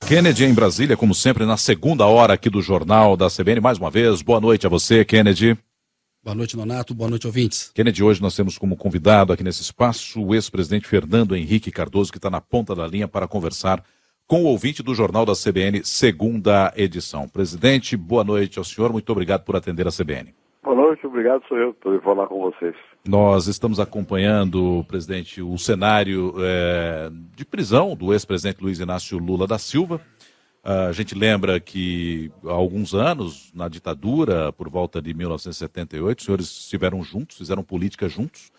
Kennedy em Brasília, como sempre, na segunda hora aqui do Jornal da CBN. Mais uma vez, boa noite a você, Kennedy. Boa noite, Nonato. Boa noite, ouvintes. Kennedy, hoje nós temos como convidado aqui nesse espaço o ex-presidente Fernando Henrique Cardoso, que está na ponta da linha para conversar com o ouvinte do Jornal da CBN, segunda edição. Presidente, boa noite ao senhor. Muito obrigado por atender a CBN. Boa noite, obrigado, sou eu, poder falar com vocês. Nós estamos acompanhando, presidente, o cenário de prisão do ex-presidente Luiz Inácio Lula da Silva. A gente lembra que há alguns anos, na ditadura, por volta de 1978, os senhores estiveram juntos, fizeram política juntos,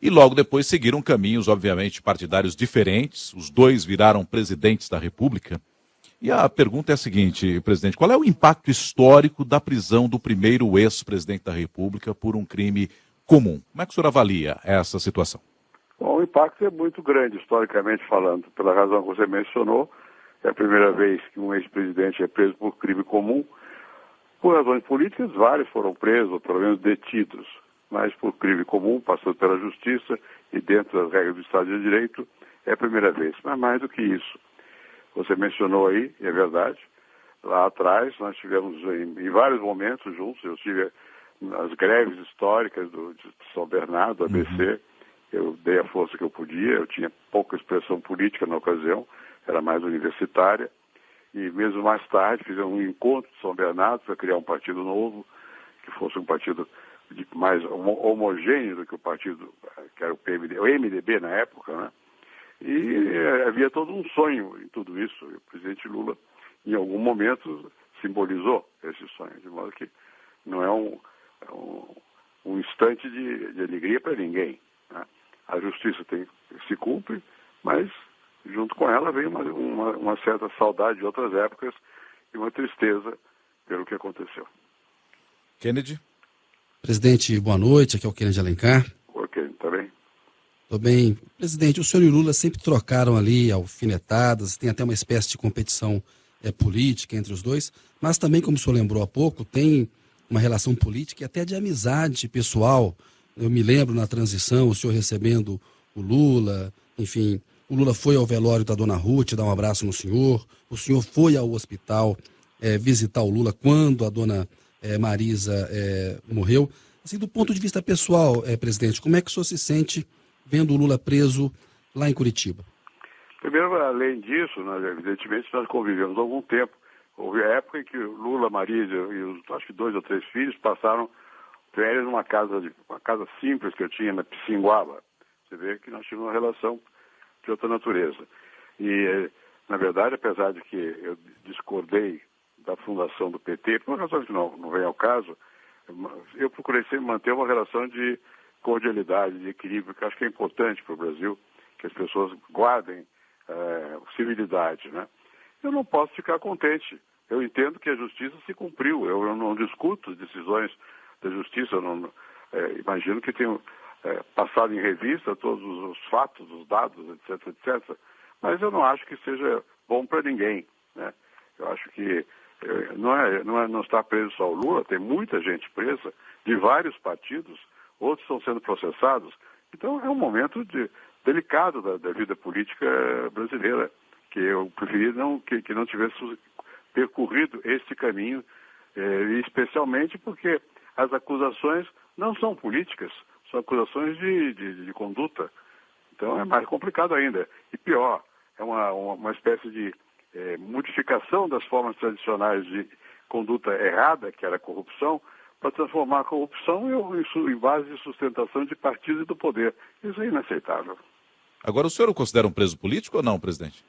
e logo depois seguiram caminhos, obviamente, partidários diferentes. Os dois viraram presidentes da República. E a pergunta é a seguinte, presidente, qual é o impacto histórico da prisão do primeiro ex-presidente da República por um crime comum? Como é que o senhor avalia essa situação? Bom, o impacto é muito grande, historicamente falando, pela razão que você mencionou. É a primeira vez que um ex-presidente é preso por crime comum. Por razões políticas, vários foram presos, ou pelo menos detidos, mas por crime comum, passando pela justiça e dentro das regras do Estado de Direito, é a primeira vez. Mas mais do que isso, você mencionou aí, e é verdade, lá atrás nós tivemos em vários momentos juntos, eu tive nas greves históricas de São Bernardo, do ABC, eu dei a força que eu podia, eu tinha pouca expressão política na ocasião, era mais universitária, e mesmo mais tarde fizemos um encontro de São Bernardo para criar um partido novo, que fosse um partido mais homogêneo do que o partido, que era o PMD, o MDB na época, né? E havia todo um sonho em tudo isso. E o presidente Lula, em algum momento, simbolizou esse sonho, de modo que não é um instante de alegria para ninguém, né? A justiça se cumpre, mas junto com ela vem uma certa saudade de outras épocas e uma tristeza pelo que aconteceu. Kennedy? Presidente, boa noite. Aqui é o Kennedy Alencar. Ok, tá bem? Tô bem. Presidente, o senhor e o Lula sempre trocaram ali alfinetadas, tem até uma espécie de competição política entre os dois, mas também, como o senhor lembrou há pouco, tem uma relação política e até de amizade pessoal. Eu me lembro na transição, o senhor recebendo o Lula, enfim, o Lula foi ao velório da dona Ruth dar um abraço no senhor, o senhor foi ao hospital visitar o Lula quando a dona Marisa morreu. Assim, do ponto de vista pessoal, presidente, como é que o senhor se sente vendo o Lula preso lá em Curitiba? Primeiro, além disso, evidentemente, nós convivemos há algum tempo. Houve a época em que o Lula, Marisa e acho que 2 ou 3 filhos passaram férias numa casa simples que eu tinha na Piscinguaba. Você vê que nós tínhamos uma relação de outra natureza. E, na verdade, apesar de que eu discordei da fundação do PT, por uma razão que não vem ao caso, eu procurei sempre manter uma relação de cordialidade, de equilíbrio, que acho que é importante para o Brasil, que as pessoas guardem civilidade, né? Eu não posso ficar contente. Eu entendo que a justiça se cumpriu. Eu não discuto as decisões da justiça. Imagino que tenho passado em revista todos os fatos, os dados, etc, etc. Mas eu não acho que seja bom para ninguém, né? Eu acho que não está preso só o Lula, tem muita gente presa de vários partidos, outros estão sendo processados. Então é um momento delicado da vida política brasileira, que eu preferi que não tivesse percorrido este caminho, especialmente porque as acusações não são políticas, são acusações de conduta. Então é mais complicado ainda. E pior, é uma espécie de modificação das formas tradicionais de conduta errada, que era a corrupção, para transformar a corrupção em base de sustentação de partidos e do poder. Isso é inaceitável. Agora, o senhor o considera um preso político ou não, presidente?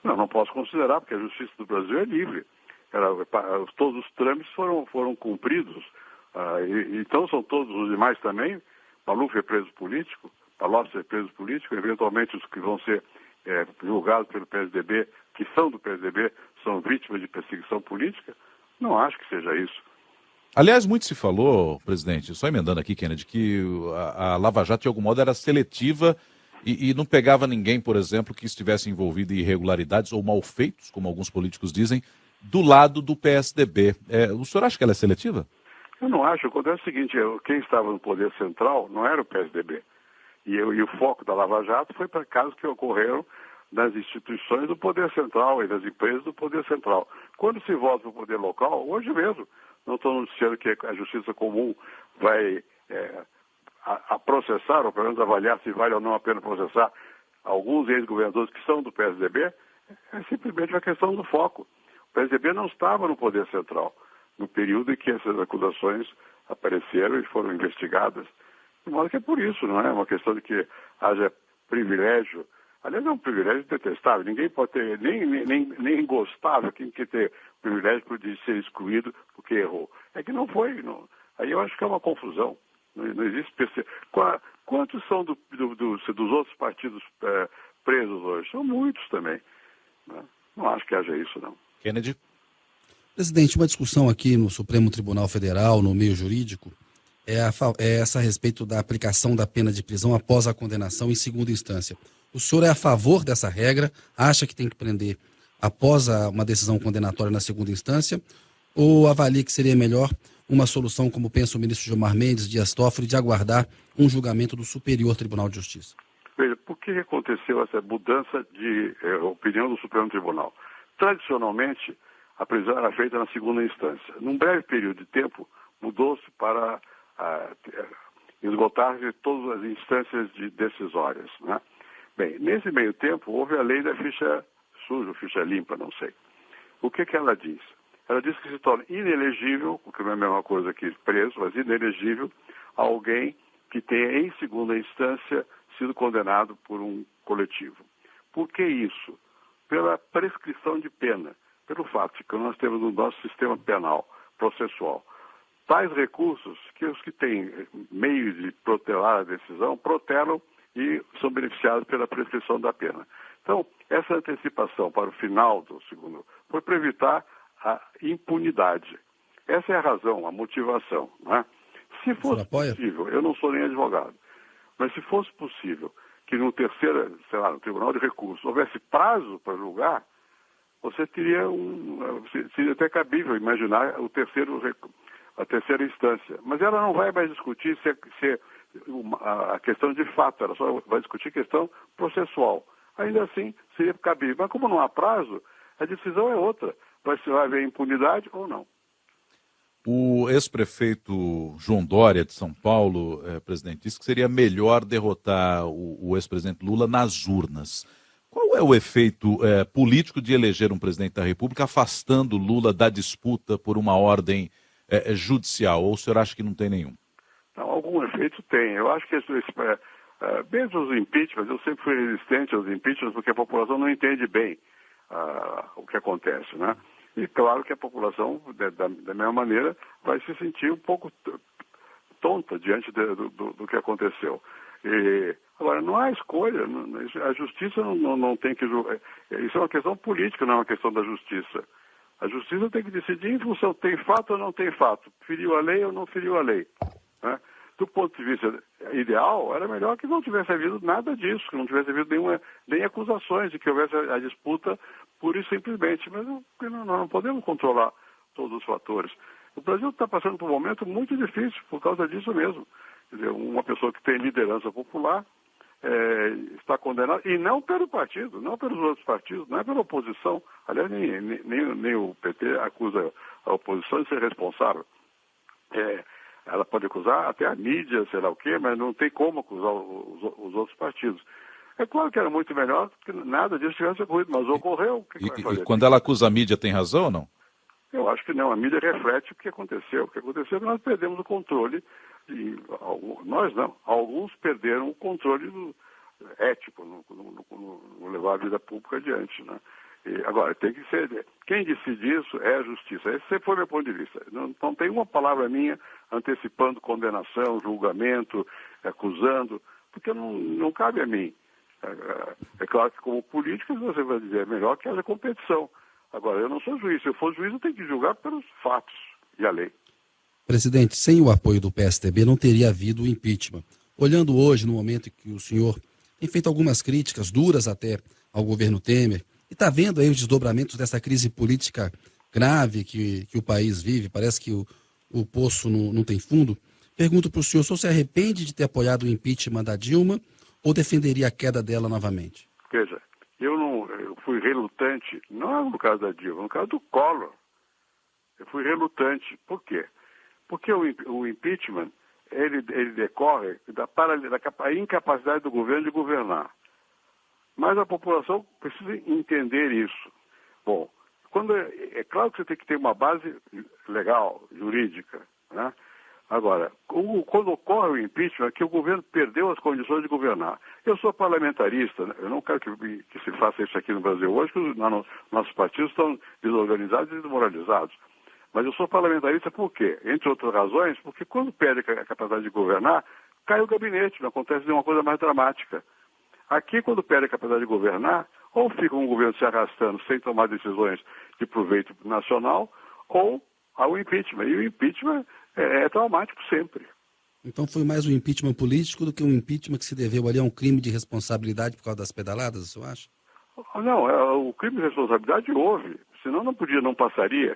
Não posso considerar, porque a justiça do Brasil é livre. Todos os trâmites foram cumpridos. Então são todos os demais também. Maluf é preso político, Palocci é preso político, eventualmente os que vão ser julgados pelo PSDB, que são do PSDB, são vítimas de perseguição política. Não acho que seja isso. Aliás, muito se falou, presidente, só emendando aqui, Kennedy, que a Lava Jato, de algum modo, era seletiva e não pegava ninguém, por exemplo, que estivesse envolvido em irregularidades ou malfeitos, como alguns políticos dizem, do lado do PSDB. O senhor acha que ela é seletiva? Eu não acho. Acontece o seguinte, quem estava no poder central não era o PSDB. E o foco da Lava Jato foi para casos que ocorreram nas instituições do poder central e das empresas do poder central. Quando se volta para o poder local, hoje mesmo, não estou anunciando que a Justiça Comum vai a processar, ou pelo menos avaliar se vale ou não a pena processar alguns ex-governadores que são do PSDB, é simplesmente uma questão do foco. O PSDB não estava no poder central no período em que essas acusações apareceram e foram investigadas. De modo que é por isso, não é uma questão de que haja privilégio. Aliás, é um privilégio detestável. Ninguém pode ter, nem gostável quem quer ter privilégio de ser excluído porque errou. É que não foi. Não. Aí eu acho que é uma confusão. Não existe... Quantos são dos outros partidos presos hoje? São muitos também. Não acho que haja isso, não. Kennedy? Presidente, uma discussão aqui no Supremo Tribunal Federal, no meio jurídico, é essa a respeito da aplicação da pena de prisão após a condenação em segunda instância. O senhor é a favor dessa regra? Acha que tem que prender após uma decisão condenatória na segunda instância? Ou avalia que seria melhor uma solução, como pensa o ministro Gilmar Mendes, Dias Toffoli, de aguardar um julgamento do Superior Tribunal de Justiça? Veja, por que aconteceu essa mudança de opinião do Supremo Tribunal? Tradicionalmente, a prisão era feita na segunda instância. Num breve período de tempo, mudou-se para esgotar-se todas as instâncias decisórias, né? Bem, nesse meio tempo, houve a lei da ficha suja, ficha limpa, não sei. O que ela diz? Ela diz que se torna inelegível, o que não é a mesma coisa que preso, mas inelegível, alguém que tenha em segunda instância sido condenado por um coletivo. Por que isso? Pela prescrição de pena, pelo fato de que nós temos no nosso sistema penal, processual, tais recursos que os que têm meios de protelar a decisão, protelam e são beneficiados pela prescrição da pena. Então, essa antecipação para o final do segundo foi para evitar a impunidade. Essa é a razão, a motivação, não é? Se fosse possível, eu não sou nem advogado, mas se fosse possível que no terceiro, sei lá, no Tribunal de Recursos, houvesse prazo para julgar, você teria seria até cabível imaginar a terceira instância. Mas ela não vai mais discutir a questão de fato, ela só vai discutir questão processual. Ainda assim, seria cabível. Mas como não há prazo, a decisão é outra. Vai haver impunidade ou não. O ex-prefeito João Dória, de São Paulo, presidente, disse que seria melhor derrotar o ex-presidente Lula nas urnas. Qual é o efeito político de eleger um presidente da República afastando Lula da disputa por uma ordem judicial? Ou o senhor acha que não tem nenhum? Não, algum efeito tem. Eu acho que mesmo os impeachments, eu sempre fui resistente aos impeachments porque a população não entende bem o que acontece, né? E claro que a população, da mesma maneira, vai se sentir um pouco tonta diante do que aconteceu. Agora, não há escolha, a justiça não tem que julgar. Isso é uma questão política, não é uma questão da justiça. A justiça tem que decidir em função, tem fato ou não tem fato, feriu a lei ou não feriu a lei, né? Do ponto de vista ideal, era melhor que não tivesse havido nada disso, que não tivesse havido nem acusações de que houvesse a disputa pura e simplesmente. Mas nós não podemos controlar todos os fatores. O Brasil está passando por um momento muito difícil por causa disso mesmo. Quer dizer, uma pessoa que tem liderança popular está condenada, e não pelo partido, não pelos outros partidos, não é pela oposição. Aliás, nem o PT acusa a oposição de ser responsável. Ela pode acusar até a mídia, sei lá o quê, mas não tem como acusar os outros partidos. É claro que era muito melhor que nada disso tivesse ocorrido, mas ocorreu. O que vai fazer? E quando ela acusa a mídia, tem razão ou não? Eu acho que não. A mídia reflete o que aconteceu. O que aconteceu é que nós perdemos o controle. Nós não. Alguns perderam o controle ético no levar a vida pública adiante, né? Agora, tem que ser... Quem decide isso é a justiça. Esse sempre foi meu ponto de vista. Não tem uma palavra minha antecipando condenação, julgamento, acusando, porque não cabe a mim. É claro que como político você vai dizer, é melhor que haja competição. Agora, eu não sou juiz. Se eu for juiz, eu tenho que julgar pelos fatos e a lei. Presidente, sem o apoio do PSDB não teria havido o impeachment. Olhando hoje, no momento em que o senhor tem feito algumas críticas, duras até, ao governo Temer, e está vendo aí os desdobramentos dessa crise política grave que o país vive, parece que o poço não tem fundo. Pergunto para o senhor se arrepende de ter apoiado o impeachment da Dilma ou defenderia a queda dela novamente? Veja, eu fui relutante, não no caso da Dilma, no caso do Collor. Eu fui relutante. Por quê? Porque o impeachment, ele decorre da incapacidade do governo de governar. Mas a população precisa entender isso. Bom, é claro que você tem que ter uma base legal, jurídica, né? Agora, quando ocorre o impeachment, é que o governo perdeu as condições de governar. Eu sou parlamentarista, né? Eu não quero que se faça isso aqui no Brasil hoje, que nossos partidos estão desorganizados e desmoralizados. Mas eu sou parlamentarista por quê? Entre outras razões, porque quando perde a capacidade de governar, cai o gabinete, não acontece nenhuma coisa mais dramática. Aqui, quando perde a capacidade de governar, ou fica um governo se arrastando sem tomar decisões de proveito nacional, ou há o impeachment. E o impeachment é traumático sempre. Então foi mais um impeachment político do que um impeachment que se deveu ali a um crime de responsabilidade por causa das pedaladas, o senhor acha? Não, o crime de responsabilidade houve, senão não passaria.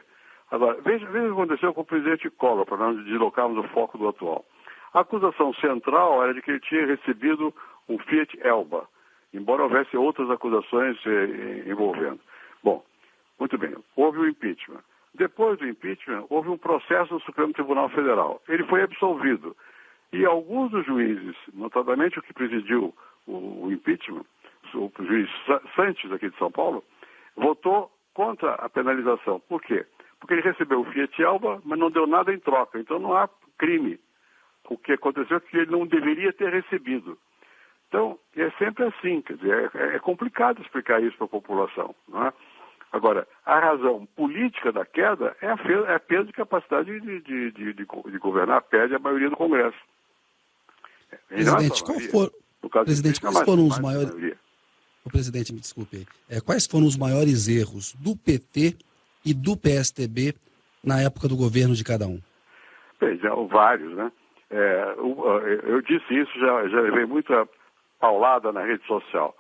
Agora, veja o que aconteceu com o presidente Collor, para nós deslocarmos o foco do atual. A acusação central era de que ele tinha recebido um Fiat Elba, embora houvesse outras acusações envolvendo. Bom, muito bem, houve o impeachment. Depois do impeachment, houve um processo no Supremo Tribunal Federal. Ele foi absolvido. E alguns dos juízes, notadamente o que presidiu o impeachment, o juiz Santos, aqui de São Paulo, votou contra a penalização. Por quê? Porque ele recebeu o Fiat Elba, mas não deu nada em troca. Então não há crime. O que aconteceu é que ele não deveria ter recebido. Então, é sempre assim. Quer dizer, é complicado explicar isso para a população, não é? Agora, a razão política da queda é a perda de capacidade de governar, perde a maioria do Congresso. Presidente, quais foram os maiores... O presidente, me desculpe aí. Quais foram os maiores erros do PT e do PSDB na época do governo de cada um? Bem, já vários, né? Eu disse isso, já levei muita paulada na rede social.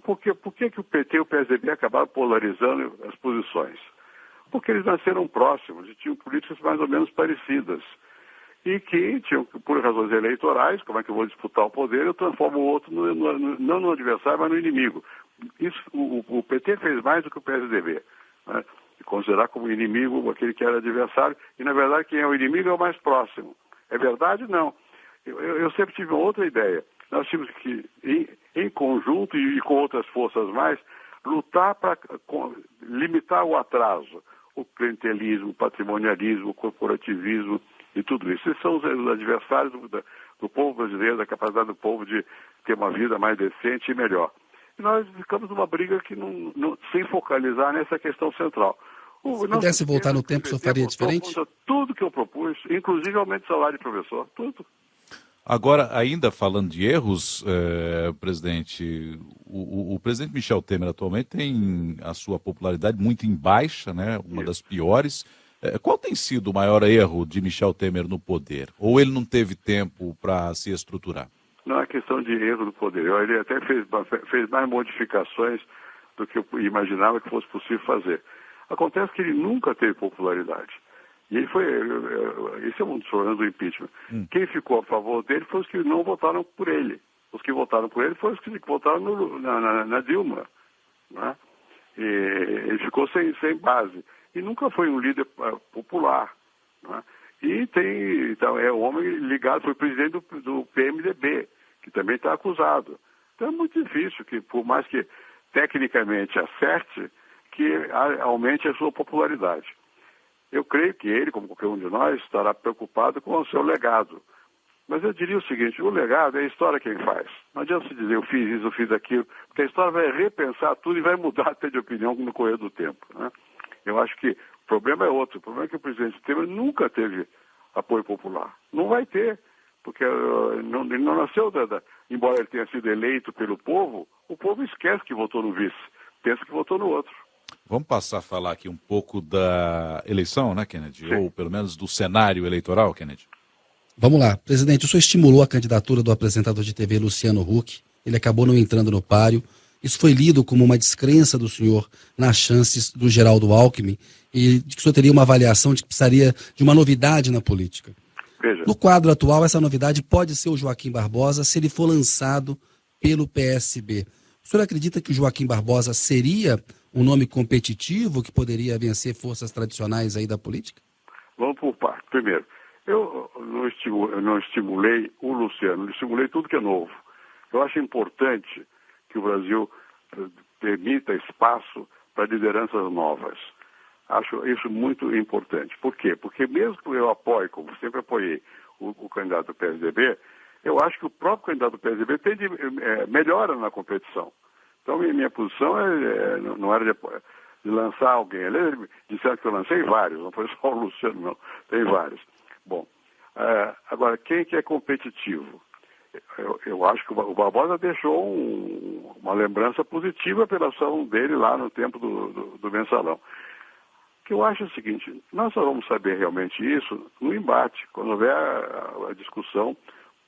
Por que o PT e o PSDB acabaram polarizando as posições? Porque eles nasceram próximos e tinham políticas mais ou menos parecidas. E que tinham, por razões eleitorais, como é que eu vou disputar o poder, eu transformo o outro não no adversário, mas no inimigo. Isso, o PT fez mais do que o PSDB, né? E considerar como inimigo aquele que era adversário, e na verdade quem é o inimigo é o mais próximo. É verdade? Não. Eu sempre tive uma outra ideia. Nós tínhamos que, em conjunto e com outras forças mais, lutar para limitar o atraso, o clientelismo, o patrimonialismo, o corporativismo e tudo isso. Esses são os adversários do povo brasileiro, da capacidade do povo de ter uma vida mais decente e melhor. E nós ficamos numa briga que sem focalizar nessa questão central. Se pudesse voltar no tempo, o senhor faria diferente? Tudo que eu propus, inclusive aumento de salário de professor, tudo. Agora, ainda falando de erros, presidente, o presidente Michel Temer atualmente tem a sua popularidade muito em baixa, né? Uma das piores. Qual tem sido o maior erro de Michel Temer no poder? Ou ele não teve tempo para se estruturar? Não é questão de erro do poder. Ele até fez mais modificações do que eu imaginava que fosse possível fazer. Acontece que ele nunca teve popularidade. E ele esse é um dos problemas do impeachment. Quem ficou a favor dele foi os que não votaram por ele. Os que votaram por ele foram os que votaram na Dilma, né? E ele ficou sem base. E nunca foi um líder popular, né? E então, é um homem ligado, foi presidente do PMDB, que também está acusado. Então é muito difícil que, por mais que tecnicamente acerte, que aumente a sua popularidade. Eu creio que ele, como qualquer um de nós, estará preocupado com o seu legado. Mas eu diria o seguinte, o legado é a história quem faz. Não adianta se dizer eu fiz isso, eu fiz aquilo, porque a história vai repensar tudo e vai mudar até de opinião no correr do tempo, né? Eu acho que o problema é outro. O problema é que o presidente Temer nunca teve apoio popular. Não vai ter, porque ele não nasceu, embora ele tenha sido eleito pelo povo, o povo esquece que votou no vice, pensa que votou no outro. Vamos passar a falar aqui um pouco da eleição, né, Kennedy? Sim. Ou pelo menos do cenário eleitoral, Kennedy? Vamos lá. Presidente, o senhor estimulou a candidatura do apresentador de TV Luciano Huck. Ele acabou não entrando no páreo. isso foi lido como uma descrença do senhor nas chances do Geraldo Alckmin e de que o senhor teria uma avaliação de que precisaria de uma novidade na política. Veja. No quadro atual, essa novidade pode ser o Joaquim Barbosa se ele for lançado pelo PSB. O senhor acredita que o Joaquim Barbosa seria um nome competitivo que poderia vencer forças tradicionais aí da política? Vamos por partes. Primeiro, eu não estimulei o Luciano, eu estimulei tudo que é novo. Eu acho importante que o Brasil permita espaço para lideranças novas. Acho isso muito importante. Por quê? Porque mesmo que eu apoie, como sempre apoiei, o candidato do PSDB, eu acho que o próprio candidato do PSDB melhora na competição. Então, minha posição não era de lançar alguém. Eles disseram que eu lancei vários, não foi só o Luciano, não. Tem vários. Bom, agora, quem que é competitivo? Eu acho que o Barbosa deixou uma lembrança positiva pela ação dele lá no tempo do Mensalão. O que eu acho é o seguinte, nós só vamos saber realmente isso no embate, quando houver a discussão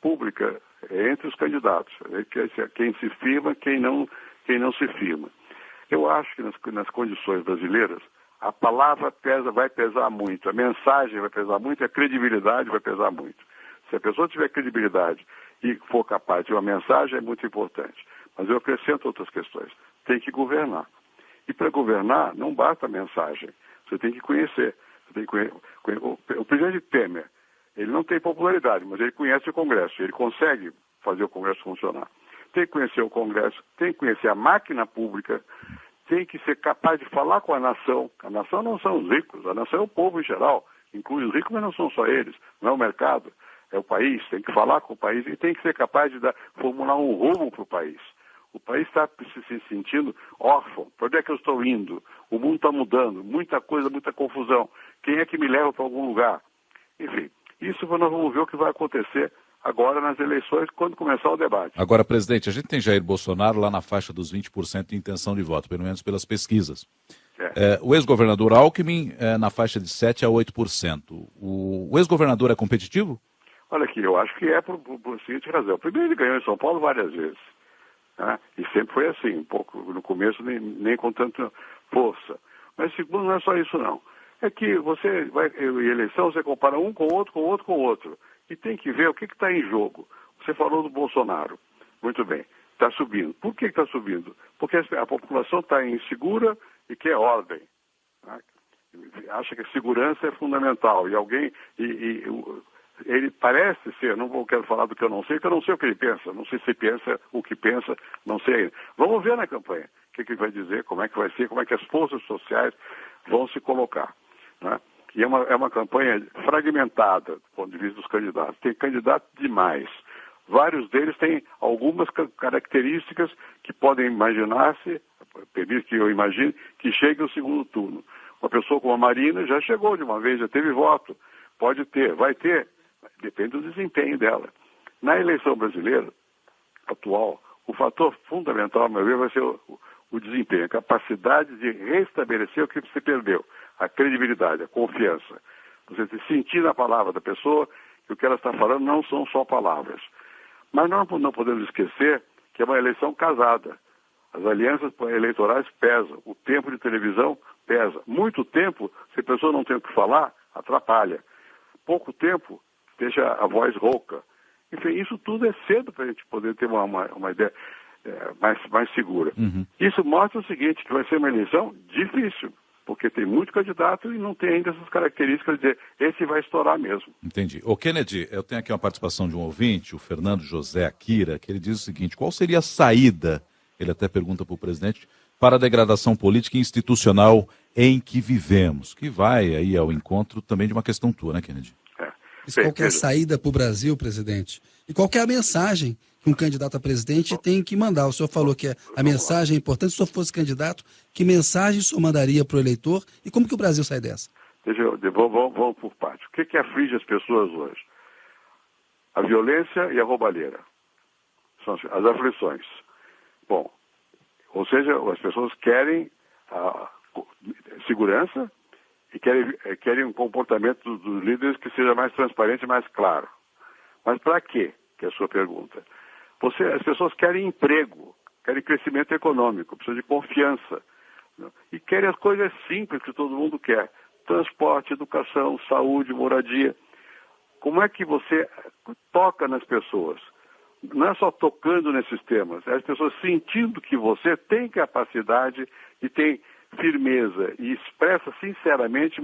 pública entre os candidatos, quem se firma, quem não se firma. Eu acho que nas condições brasileiras, a palavra vai pesar muito, a mensagem vai pesar muito, a credibilidade vai pesar muito. Se a pessoa tiver credibilidade e for capaz de uma mensagem, é muito importante. Mas eu acrescento outras questões. Tem que governar. E para governar, não basta a mensagem. Você tem que conhecer. O presidente Temer, ele não tem popularidade, mas ele conhece o Congresso. Ele consegue fazer o Congresso funcionar. Tem que conhecer o Congresso, tem que conhecer a máquina pública, tem que ser capaz de falar com a nação. A nação não são os ricos, a nação é o povo em geral. Inclui os ricos, mas não são só eles. Não é o mercado, é o país. Tem que falar com o país e tem que ser capaz de formular um rumo para o país. O país está se sentindo órfão. Para onde é que eu estou indo? O mundo está mudando. Muita coisa, muita confusão. Quem é que me leva para algum lugar? Enfim, isso nós vamos ver o que vai acontecer agora nas eleições, quando começar o debate. Agora, presidente, a gente tem Jair Bolsonaro lá na faixa dos 20% de intenção de voto, pelo menos pelas pesquisas. O ex-governador Alckmin na faixa de 7% a 8%. O ex-governador é competitivo? Olha aqui, eu acho que é por seguinte razão. Primeiro, ele ganhou em São Paulo várias vezes. Né? E sempre foi assim, um pouco no começo, nem com tanta força. Mas segundo, não é só isso não. É que você vai em eleição, você compara um com o outro, com o outro, com o outro. E tem que ver o que está em jogo. Você falou do Bolsonaro. Muito bem. Está subindo. Por que está subindo? Porque a população está insegura e quer ordem. Né? Acha que a segurança é fundamental. E alguém... ele parece ser, quero falar do que eu não sei, porque eu não sei o que ele pensa. Não sei se pensa o que pensa, não sei ainda. Vamos ver na campanha o que ele vai dizer, como é que vai ser, como é que as forças sociais vão se colocar. Né? E é uma campanha fragmentada do ponto de vista dos candidatos. Tem candidato demais. Vários deles têm algumas características que podem imaginar-se, permite que eu imagine, que chegue ao segundo turno. Uma pessoa como a Marina já chegou de uma vez, já teve voto. Pode ter, vai ter, depende do desempenho dela. Na eleição brasileira atual, o fator fundamental, ao meu ver, vai ser o desempenho, a capacidade de restabelecer o que você perdeu, a credibilidade, a confiança. Você sentir na palavra da pessoa que o que ela está falando não são só palavras. Mas nós não podemos esquecer que é uma eleição casada. As alianças eleitorais pesam, o tempo de televisão pesa. Muito tempo, se a pessoa não tem o que falar, atrapalha. Pouco tempo, deixa a voz rouca. Enfim, isso tudo é cedo para a gente poder ter uma ideia mais segura. Uhum. Isso mostra o seguinte, que vai ser uma eleição difícil, porque tem muito candidato e não tem ainda essas características de dizer, esse vai estourar mesmo. Entendi. Ô Kennedy, eu tenho aqui uma participação de um ouvinte, o Fernando José Akira, que ele diz o seguinte, qual seria a saída, ele até pergunta para o presidente, para a degradação política e institucional em que vivemos, que vai aí ao encontro também de uma questão tua, né, Kennedy? Qual que é a saída para o Brasil, presidente? E qual que é a mensagem que um candidato a presidente tem que mandar? O senhor falou que a mensagem é importante. Se o senhor fosse candidato, que mensagem o senhor mandaria para o eleitor? E como que o Brasil sai dessa? Vamos por parte. O que aflige as pessoas hoje? A violência e a roubalheira. São as aflições. Bom, ou seja, as pessoas querem segurança e querem um comportamento dos líderes que seja mais transparente e mais claro. Mas para quê? Que é a sua pergunta. As pessoas querem emprego, querem crescimento econômico, precisam de confiança. E querem as coisas simples que todo mundo quer. Transporte, educação, saúde, moradia. Como é que você toca nas pessoas? Não é só tocando nesses temas, é as pessoas sentindo que você tem capacidade e tem firmeza e expressa sinceramente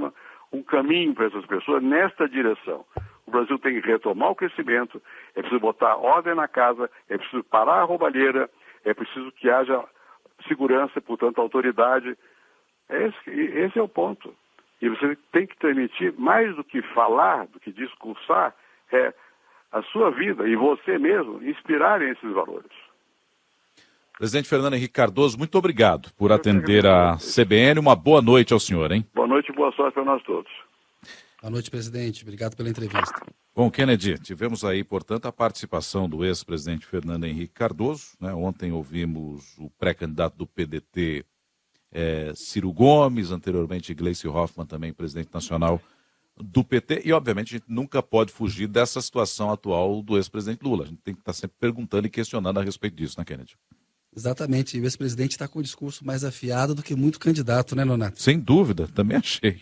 um caminho para essas pessoas nesta direção. O Brasil tem que retomar o crescimento, é preciso botar ordem na casa, é preciso parar a roubalheira, é preciso que haja segurança, portanto, autoridade. Esse é o ponto. E você tem que transmitir, mais do que falar, do que discursar, a sua vida e você mesmo inspirarem esses valores. Presidente Fernando Henrique Cardoso, muito obrigado por atender a CBN. Uma boa noite ao senhor, hein? Boa noite e boa sorte para nós todos. Boa noite, presidente. Obrigado pela entrevista. Bom, Kennedy, tivemos aí, portanto, a participação do ex-presidente Fernando Henrique Cardoso, né? Ontem ouvimos o pré-candidato do PDT, Ciro Gomes, anteriormente Gleice Hoffmann, também presidente nacional do PT, e obviamente a gente nunca pode fugir dessa situação atual do ex-presidente Lula. A gente tem que estar sempre perguntando e questionando a respeito disso, né, Kennedy? Exatamente, e o ex-presidente está com o discurso mais afiado do que muito candidato, né, Nonato? Sem dúvida, também achei.